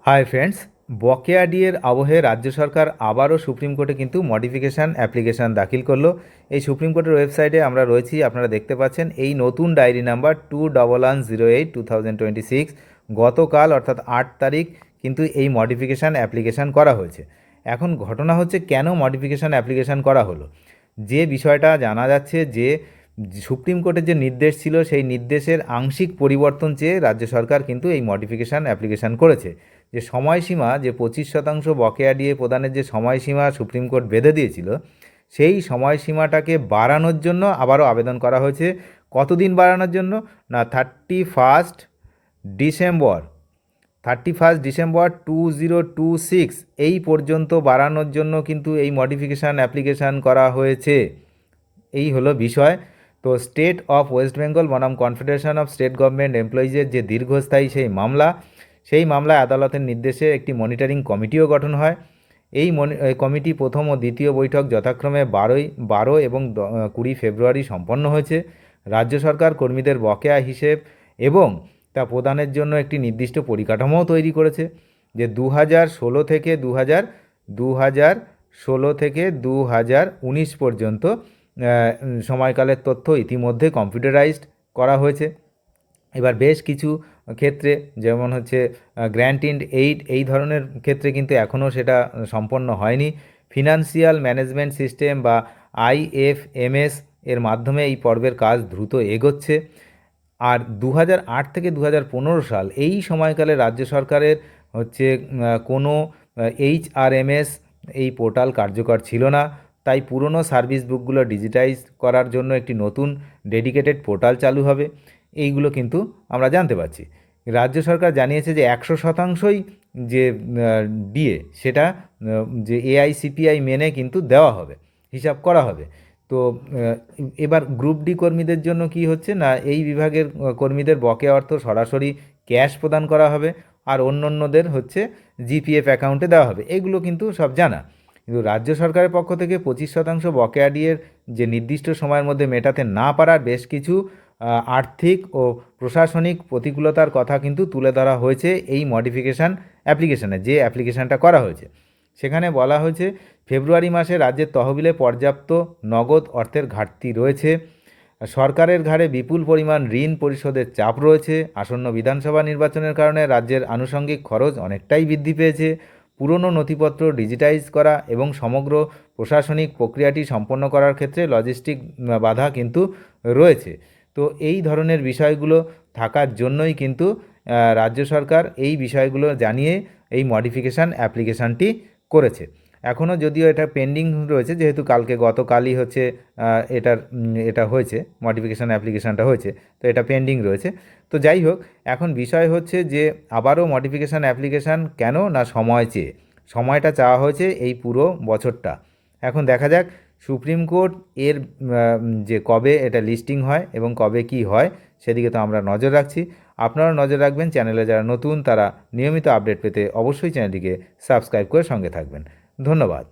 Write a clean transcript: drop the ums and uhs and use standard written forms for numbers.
Hi friends, বকেয়া ডিএর আবহে রাজ্য সরকার আবারও সুপ্রিম কোর্টে কিন্তু মডিফিকেশান অ্যাপ্লিকেশান দাখিল করলো। এই সুপ্রিম কোর্টের ওয়েবসাইটে আমরা রয়েছি, আপনারা দেখতে পাচ্ছেন এই নতুন ডায়েরি নাম্বার 2108/2026 গতকাল অর্থাৎ 8 তারিখ কিন্তু এই মডিফিকেশান অ্যাপ্লিকেশান করা হয়েছে। এখন ঘটনা হচ্ছে কেন মডিফিকেশান অ্যাপ্লিকেশান করা হলো। যে বিষয়টা জানা যাচ্ছে যে সুপ্রিম কোর্টের যে নির্দেশ ছিল সেই নির্দেশের আংশিক পরিবর্তন চেয়ে রাজ্য সরকার কিন্তু এই মডিফিকেশান অ্যাপ্লিকেশান করেছে। যে সময়সীমা, যে 25% বকেয়া ডিএ প্রদানের যে সময়সীমা সুপ্রিম কোর্ট বেঁধে দিয়েছিল, সেই সময়সীমাটাকে বাড়ানোর জন্য আবারও আবেদন করা হয়েছে। কতদিন বাড়ানোর জন্য না, 31 ডিসেম্বর 2026 এই পর্যন্ত বাড়ানোর জন্য কিন্তু এই মডিফিকেশান অ্যাপ্লিকেশান করা হয়েছে। এই হলো বিষয়। তো স্টেট অফ ওয়েস্ট বেঙ্গল বনাম কনফেডারেশন অফ স্টেট গভর্নমেন্ট এমপ্লয়িজের যে দীর্ঘস্থায়ী সেই মামলায় আদালতের নির্দেশে একটি মনিটরিং কমিটিও গঠন হয়। এই কমিটি প্রথম ও দ্বিতীয় বৈঠক যথাক্রমে 12 এবং 20 ফেব্রুয়ারি সম্পন্ন হয়েছে। রাজ্য সরকার কর্মীদের বকেয়া হিসেব এবং তা প্রদানের জন্য একটি নির্দিষ্ট পরিকাঠামোও তৈরি করেছে। যে 2016 থেকে 2019 পর্যন্ত সময়কালের তথ্য ইতিমধ্যে কম্পিউটারাইজড করা হয়েছে। এবার বেশ কিছু ক্ষেত্রে, যেমন হচ্ছে গ্র্যান্ট ইন এইড, এই ধরনের ক্ষেত্রে কিন্তু এখনও সেটা সম্পন্ন হয়নি। ফিনান্সিয়াল ম্যানেজমেন্ট সিস্টেম বা IFMS এর মাধ্যমে এই পর্বের কাজ দ্রুত এগোচ্ছে। আর 2008 থেকে 2015 সাল এই সময়কালে রাজ্য সরকারের হচ্ছে কোনো HRMS এই পোর্টাল কার্যকর ছিল না। তাই পুরনো সার্ভিস বুকগুলো ডিজিটাইজ করার জন্য একটি নতুন ডেডিকেটেড পোর্টাল চালু হবে। এইগুলো কিন্তু আমরা জানতে পারছি। রাজ্য সরকার জানিয়েছে যে 100%ই যে ডিএ সেটা যে AICPI মেনে কিন্তু দেওয়া হবে, হিসাব করা হবে। তো এবার গ্রুপ ডি কর্মীদের জন্য কি হচ্ছে না, এই বিভাগের কর্মীদের বকেয়া অর্থ সরাসরি ক্যাশ প্রদান করা হবে, আর অন্যদের হচ্ছে GPF অ্যাকাউন্টে দেওয়া হবে। এগুলো কিন্তু সব জানা। কিন্তু রাজ্য সরকারের পক্ষ থেকে 25% বকেয়া ডিএর যে নির্দিষ্ট সময়ের মধ্যে মেটাতে না পারার বেশ কিছু আর্থিক ও প্রশাসনিক প্রতিকূলতার কথা কিন্তু তুলে ধরা হয়েছে এই মডিফিকেশান অ্যাপ্লিকেশানে, যে অ্যাপ্লিকেশানটা করা হয়েছে। সেখানে বলা হয়েছে ফেব্রুয়ারি মাসে রাজ্যের তহবিলে পর্যাপ্ত নগদ অর্থের ঘাটতি রয়েছে, সরকারের ঘাড়ে বিপুল পরিমাণ ঋণ পরিশোধের চাপ রয়েছে, আসন্ন বিধানসভা নির্বাচনের কারণে রাজ্যের আনুষঙ্গিক খরচ অনেকটাই বৃদ্ধি পেয়েছে, পুরনো নথিপত্র ডিজিটাইজ করা এবং সমগ্র প্রশাসনিক প্রক্রিয়াটি সম্পন্ন করার ক্ষেত্রে লজিস্টিক বাধা কিন্তু রয়েছে। তো এই ধরনের বিষয়গুলো থাকার জন্যই কিন্তু রাজ্য সরকার এই বিষয়গুলো জানিয়ে এই মডিফিকেশান অ্যাপ্লিকেশানটি করেছে। এখনও যদিও এটা পেন্ডিং রয়েছে, যেহেতু গতকালই হচ্ছে এটা হয়েছে, মডিফিকেশান অ্যাপ্লিকেশানটা হয়েছে, তো এটা পেন্ডিং রয়েছে। তো যাই হোক, এখন বিষয় হচ্ছে যে আবারও মডিফিকেশান অ্যাপ্লিকেশান কেন না, সময়টা চাওয়া হয়েছে এই পুরো বছরটা। এখন দেখা যাক সুপ্রিম কোর্ট এর যে কবে এটা লিস্টিং হয় এবং কবে কি হয় সেদিকে তো আমরা নজর রাখছি। আপনারা নজর রাখবেন। চ্যানেলে যারা নতুন তারা নিয়মিত আপডেট পেতে অবশ্যই চ্যানেলটিকে সাবস্ক্রাইব করে সঙ্গে থাকবেন। ধন্যবাদ।